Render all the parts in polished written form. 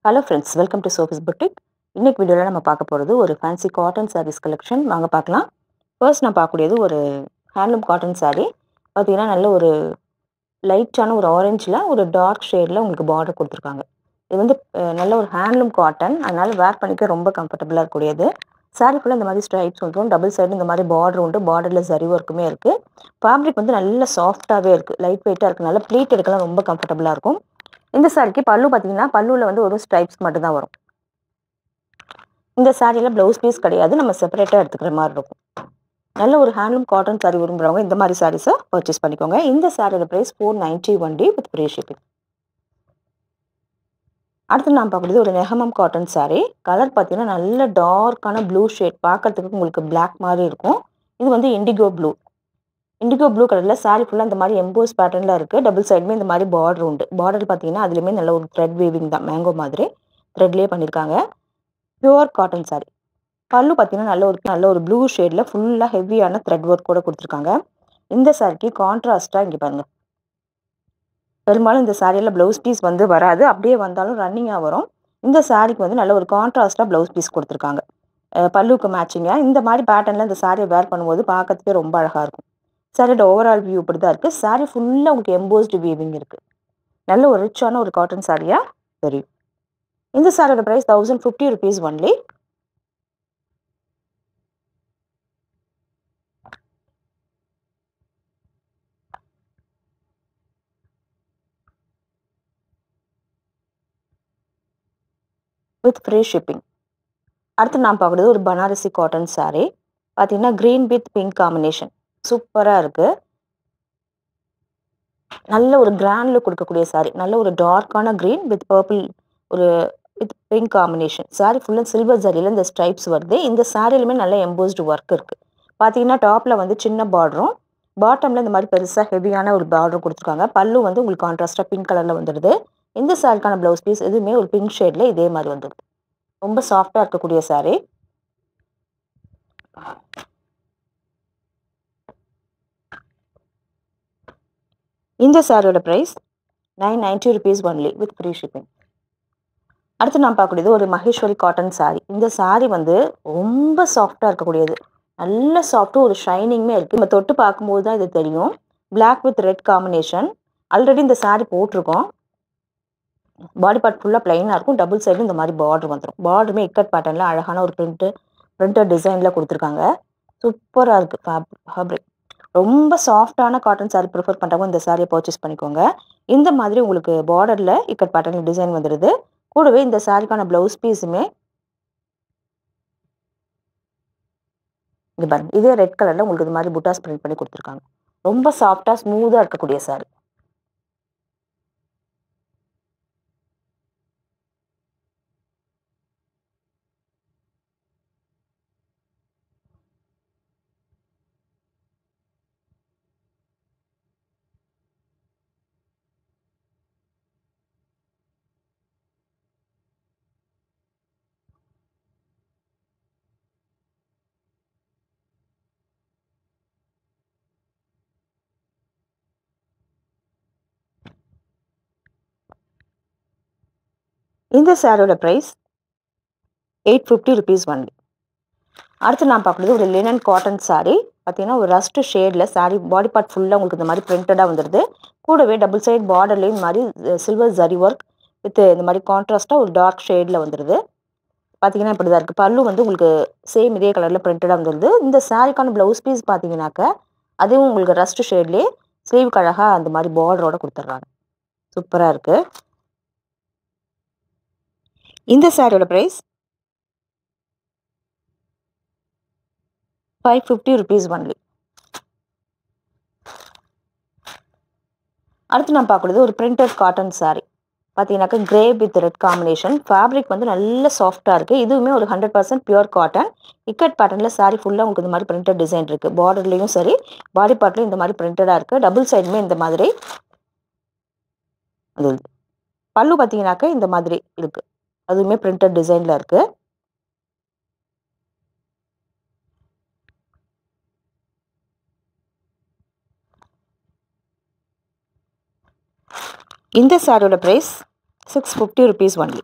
Hello friends, welcome to Sophie's boutique. இன்னைக்கு வீடியோவில் நம்ம பார்க்க போகிறது ஒரு ஃபேன்சி காட்டன் சாரீஸ் கலெக்ஷன். வாங்க பார்க்கலாம். ஃபர்ஸ்ட் நான் பார்க்கக்கூடியது ஒரு ஹேண்ட்லூம் காட்டன் சாரீ. பார்த்தீங்கன்னா நல்ல ஒரு லைட்டான ஒரு ஆரஞ்சில் ஒரு டார்க் ஷேடில் உங்களுக்கு பார்டர் கொடுத்துருக்காங்க. இது வந்து நல்ல ஒரு ஹேண்ட்லூம் காட்டன், அதனால் வேர் பண்ணிக்க ரொம்ப கம்ஃபர்டபுளாக இருக்கக்கூடியது. சாரீ ஃபுல்லாக இந்த மாதிரி ஸ்ட்ரைப்ஸ் வந்துடும், டபுள் சைடு இந்த மாதிரி பார்டர் உண்டு, பார்டரில் சரி ஒர்க்குமே இருக்குது. ஃபேப்ரிக் வந்து நல்ல சாஃப்டாகவே இருக்குது, லைட் வெயிட்டாக இருக்கனால ப்ளீட் எடுக்கலாம் ரொம்ப கம்ஃபர்டபுளாக இருக்கும். இந்த சாரிக்கு பல்லு பார்த்தீங்கன்னா பல்லுவில் வந்து ஒரு ஸ்ட்ரைப்ஸ் மட்டும் தான் வரும். இந்த சாரியில் ப்ளவுஸ் பீஸ் கிடையாது, நம்ம செப்பரேட்டாக எடுத்துக்கிற மாதிரி இருக்கும். நல்ல ஒரு ஹேண்ட்லூம் காட்டன் சாரி விரும்புகிறவங்க இந்த மாதிரி சாரீஸை பர்ச்சேஸ் பண்ணிக்கோங்க. இந்த சாரியோட ப்ரைஸ் 491 வித் ஃப்ரீ ஷிப்பிங். அடுத்து நான் பார்க்குறது ஒரு நெஹமம் காட்டன் சாரீ. கலர் பார்த்தீங்கன்னா நல்ல டார்க்கான ப்ளூ ஷேட், பார்க்கறதுக்கு உங்களுக்கு பிளாக் மாதிரி இருக்கும். இது வந்து இண்டிகோ ப்ளூ கலரில் சாரீ ஃபுல்லாக இந்த மாதிரி எம்போஸ் பேட்டர்னில் இருக்குது. டபுள் சைடுமே இந்த மாதிரி பார்டர் உண்டு. பார்டர் பார்த்தீங்கன்னா அதுலேயுமே நல்ல ஒரு த்ரெட் வீவிங் தான், மேங்கோ மாதிரி த்ரெட்லேயே பண்ணியிருக்காங்க. Pure cotton sari. பல்லு பார்த்தீங்கன்னா நல்ல ஒரு ப்ளூ ஷேடில் ஃபுல்லாக ஹெவியான த்ரெட் ஒர்க் கூட கொடுத்துருக்காங்க. இந்த சாரிக்கு கான்ட்ராஸ்ட்டாக இங்கே பாருங்கள், பெரும்பாலும் இந்த சாரியில் ப்ளவுஸ் பீஸ் வந்து வராது, அப்படியே வந்தாலும் ரன்னிங்காக வரும். இந்த சாரிக்கு வந்து நல்ல ஒரு கான்ட்ராஸ்ட்டாக ப்ளவுஸ் பீஸ் கொடுத்துருக்காங்க. பல்லுக்கு மேட்சிங்காக இந்த மாதிரி பேட்டர்னில் இந்த சாரியை வேர் பண்ணும்போது பார்க்கறதுக்கே ரொம்ப அழகாக இருக்கும். சாரியோட ஓவரால் வியூ இப்படி தான் இருக்குது. சாரீ ஃபுல்லாக உங்களுக்கு எம்போஸ்டு வீவிங் இருக்குது. நல்ல ஒரு ரிச்சான ஒரு காட்டன் சாரியாக தெரியும். இந்த சாரியோட price 1050 rupees only. With free shipping. அடுத்து நான் பார்க்குறது ஒரு பனாரசி காட்டன் சாரீ. பார்த்தீங்கன்னா க்ரீன் வித் பிங்க் காம்பினேஷன் சூப்பராக இருக்குது. நல்ல ஒரு கிராண்ட் லுக் கொடுக்கக்கூடிய சாரீ. நல்ல ஒரு டார்க்கான க்ரீன் வித் பர்பிள் ஒரு வித் பிங்க் காம்பினேஷன். சாரீ ஃபுல்லாக சில்வர் ஜரியில் இந்த ஸ்ட்ரைப்ஸ் வருது. இந்த சாரிலுமே நல்ல எம்போஸ்டு ஒர்க் இருக்குது. பார்த்தீங்கன்னா டாப்பில் வந்து சின்ன பார்டரும், பாட்டமில் இந்த மாதிரி பெருசாக ஹெவியான ஒரு பார்டர் கொடுத்துருக்காங்க. பல்லு வந்து உங்களுக்கு கான்ட்ராஸ்டாக பிங்க் கலரில் வந்துடுது. இந்த சாரிக்கான ப்ளவுஸ் பீஸ் எதுவுமே ஒரு பிங்க் ஷேடில் இதே மாதிரி வந்துடுது. ரொம்ப சாஃப்டாக இருக்கக்கூடிய சாரீ. இந்த சாரியோட price 990 rupees only with free shipping. அடுத்து நான் பார்க்கக்கூடியது ஒரு மகேஸ்வரி காட்டன் சாரீ. இந்த சாரீ வந்து ரொம்ப சாஃப்டாக இருக்கக்கூடியது. நல்ல சாஃப்ட்டு, ஒரு ஷைனிங்குமே இருக்குது. நம்ம தொட்டு பார்க்கும்போது தான் இது தெரியும். Black with red combination. Already இந்த சாரீ போட்டிருக்கோம். பாடி பார்ட் ஃபுல்லாக பிளைனாக இருக்கும். டபுள் சைடு இந்த மாதிரி பார்டர் வந்துடும். பார்டருமே இக்கட் பேட்டர்னில் அழகான ஒரு பிரிண்டட் டிசைனில் கொடுத்துருக்காங்க. சூப்பராக இருக்குது ஃபேப்ரிக். ரொம்ப சாஃப்டான காட்டன் சாரீ ப்ரிஃபர் பண்ணுறவங்க இந்த சாரியை பர்ச்சேஸ் பண்ணிக்கோங்க. இந்த மாதிரி உங்களுக்கு பார்டரில் இக்கட் பேட்டர்னில் டிசைன் வந்துடுது. கூடவே இந்த சாரிக்கான ப்ளவுஸ் பீஸுமே இங்கே பாருங்க, இதே ரெட் கலரில் உங்களுக்கு இது மாதிரி புட்டாஸ் பிரிண்ட் பண்ணி கொடுத்துருக்காங்க. ரொம்ப சாஃப்டாக ஸ்மூத்தாக இருக்கக்கூடிய சாரி. இந்த சாரியோட ப்ரைஸ் 850 rupees ஒன்லி. அடுத்து நான் பார்க்குறது ஒரு லினன் காட்டன் சாரீ. பார்த்தீங்கன்னா ஒரு ரஸ்ட் ஷேடில் சாரீ பாடி பார்ட் ஃபுல்லாக உங்களுக்கு இந்த மாதிரி பிரிண்டடாக வந்துடுது. கூடவே டபுள் சைட் பார்டர்லேயும் இந்த மாதிரி சில்வர் ஜரி ஒர்க் வித் இந்த மாதிரி கான்ட்ராஸ்ட்டாக ஒரு டார்க் ஷேடில் வந்துடுது. பார்த்தீங்கன்னா இப்படி தான் இருக்குது. பல்லு வந்து உங்களுக்கு சேம் இதே கலரில் பிரிண்டடாக வந்துடுது. இந்த சாரீக்கான ப்ளவுஸ் பீஸ் பார்த்தீங்கன்னாக்கா அதுவும் உங்களுக்கு ரஸ்ட் ஷேட்லேயே ஸ்லீவுக்கு அழகாக அந்த மாதிரி பார்டரோட கொடுத்துட்றாங்க. சூப்பராக இருக்குது. இந்த சாரியோட ப்ரைஸ் 550 rupees ஒன்லி. அடுத்து நான் பார்க்குறது ஒரு பிரிண்டட் காட்டன் சாரீ. பார்த்தீங்கன்னாக்கா grey with red combination. Fabric வந்து நல்ல சாஃப்டாக இருக்குது. இதுவுமே ஒரு 100% பியூர் காட்டன். இக்கட் பேட்டர்னில் சாரீ ஃபுல்லாக உங்களுக்கு இந்த மாதிரி பிரிண்டட் டிசைன் இருக்குது. பார்டர்லேயும் சரி, பாடி பார்ட்லையும் இந்த மாதிரி பிரிண்டடாக இருக்குது. டபுள் சைடுமே இந்த மாதிரி அது பல்லு பார்த்தீங்கன்னாக்கா இந்த மாதிரி இருக்குது. அதுவுமே பிரிண்டட் டிசைனில் இருக்குது. இந்த சாரியோட ப்ரைஸ் 650 rupees ஒன்லி.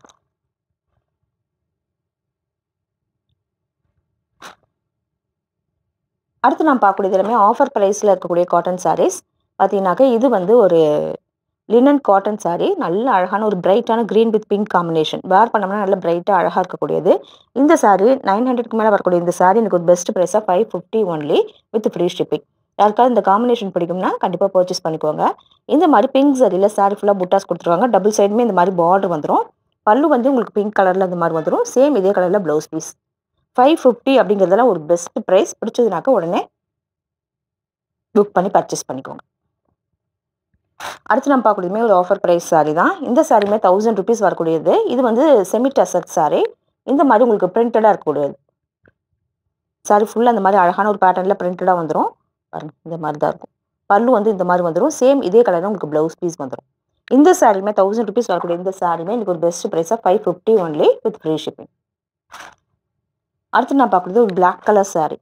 அடுத்து நான் பார்க்கக்கூடியது எல்லாமே ஆஃபர் ப்ரைஸில் இருக்கக்கூடிய காட்டன் சாரீஸ். பார்த்தீங்கன்னாக்கா இது வந்து ஒரு லினன் காட்டன் சாரீ. நல்ல அழகான ஒரு பிரைட்டான க்ரீன் வித் பிங்க் காம்பினேஷன். வேர் பண்ணோம்னா நல்ல பிரைட்டாக அழகாக இருக்கக்கூடியது. இந்த சாரீ 900க்கு மேலே வரக்கூடிய இந்த சாரீ எனக்கு ஒரு பெஸ்ட் ப்ரைஸாக 550 ஒன்லி வித் ஃப்ரீ ஷிப்பிங். யாருக்காவது இந்த காம்பினேஷன் பிடிக்கும்னா கண்டிப்பாக பர்ச்சேஸ் பண்ணிக்கோங்க. இந்த மாதிரி பிங்க் சாரியில் சாரீ ஃபுல்லாக புட்டாஸ் கொடுத்துருவாங்க. டபுள் சைடுமே இந்த மாதிரி பார்டர் வந்துடும். பல்லு வந்து உங்களுக்கு பிங்க் கலரில் இந்த மாதிரி வந்துடும். சேம் இதே கலரில் ப்ளவுஸ் பீஸ். 550 அப்படிங்கிறதெல்லாம் ஒரு பெஸ்ட் ப்ரைஸ். பிடிச்சதுனாக்கா உடனே புக் பண்ணி பர்ச்சேஸ் பண்ணிக்கோங்க. அடுத்து நம்ம பார்க்கக்கூடியதுமே ஒரு ஆஃபர் ப்ரைஸ் சாரீ தான். இந்த சாரியுமே 1000 ருபீஸ் வரக்கூடியது. இது வந்து செமி டசர் சாரீ. இந்த மாதிரி உங்களுக்கு பிரிண்டடாக இருக்கக்கூடியது. சாரீ ஃபுல்லாக இந்த மாதிரி அழகான ஒரு பேட்டர்னில் பிரிண்டடாக வந்துடும். பாருங்க இந்த மாதிரி தான் இருக்கும். பல்லு வந்து இந்த மாதிரி வந்துடும். சேம் இதே கலரில் உங்களுக்கு ப்ளவுஸ் பீஸ் வந்துடும். இந்த சாரியுமே 1000 ருபீஸ் வரக்கூடிய இந்த சாரியுமே எனக்கு ஒரு பெஸ்ட் ப்ரைஸாக 550 ஒன்லி வித் ஃப்ரீ ஷிப்பிங். அடுத்து நான் பார்க்குறது ஒரு பிளாக் கலர் சாரீ.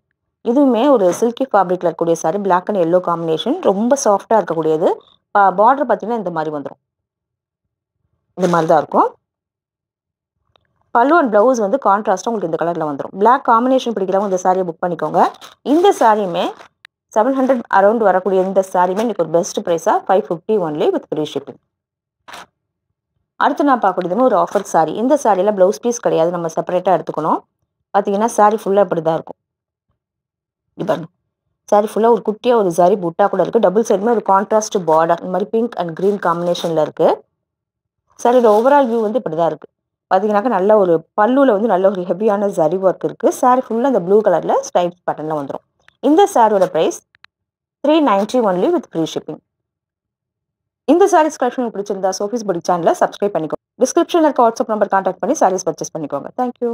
இதுவுமே ஒரு சில்கி ஃபேப்ரிக்கில் இருக்கக்கூடிய sari. Black and yellow combination. ரொம்ப சாஃப்டாக இருக்கக்கூடியது. பார்டர் பார்த்தீங்கன்னா இந்த மாதிரி வந்துடும். இந்த மாதிரி தான் இருக்கும். பல்லு அண்ட் ப்ளவுஸ் வந்து கான்ட்ராஸ்ட்டாக உங்களுக்கு இந்த கலரில் வந்துடும். பிளாக் காம்பினேஷன் பிடிக்கிறவங்க இந்த சாரியை புக் பண்ணிக்கோங்க. இந்த சாரியுமே 700 அரௌண்ட் வரக்கூடிய இந்த சாரியுமே எனக்கு ஒரு பெஸ்ட் ப்ரைஸாக 550 ஒன்லி வித் ஃப்ரீ ஷிப்பிங். அடுத்து நான் பார்க்கக்கூடியதுமே ஒரு ஆஃபர் சாரீ. இந்த சாரியில் ப்ளவுஸ் பீஸ் கிடையாது. நம்ம செப்பரேட்டாக எடுத்துக்கணும். பார்த்தீங்கன்னா சாரீ ஃபுல்லாக இப்படி தான் இருக்கும். இது பாருங்க. சாரீ ஃபுல்லாக ஒரு குட்டியாக ஒரு சாரீ புட்டா கூட இருக்குது. டபுள் சைடுமே ஒரு கான்ட்ராஸ்ட் பார்டர் இந்த மாதிரி பிங்க் அண்ட் க்ரீன் காம்பினேஷனில் இருக்குது. சாரியோட ஓவரால் வியூ வந்து இப்படி தான் இருக்குது. பார்த்தீங்கன்னாக்கா நல்ல ஒரு பல்லுவில் வந்து நல்ல ஒரு ஹெவியான ஜரி ஒர்க் இருக்குது. சாரீ ஃபுல்லாக இந்த ப்ளூ கலரில் ஸ்ட்ரைப்ஸ் பேட்டர்னில் வந்துடும். இந்த சாரியோட price 390 only with free shipping. இந்த சாரீஸ் கலெக்ஷன் பிடிச்சிருந்தா சோஃபிஸ் பொட்டிக் சேனலை சப்ஸ்கிரைப் பண்ணிக்கோங்க. டிஸ்கிரிப்ஷனில் இருக்க வாட்ஸ்அப் நம்பர் கான்டாக்ட் பண்ணி சாரீஸ் பர்ச்சேஸ் பண்ணிக்கோங்க. தேங்க்யூ.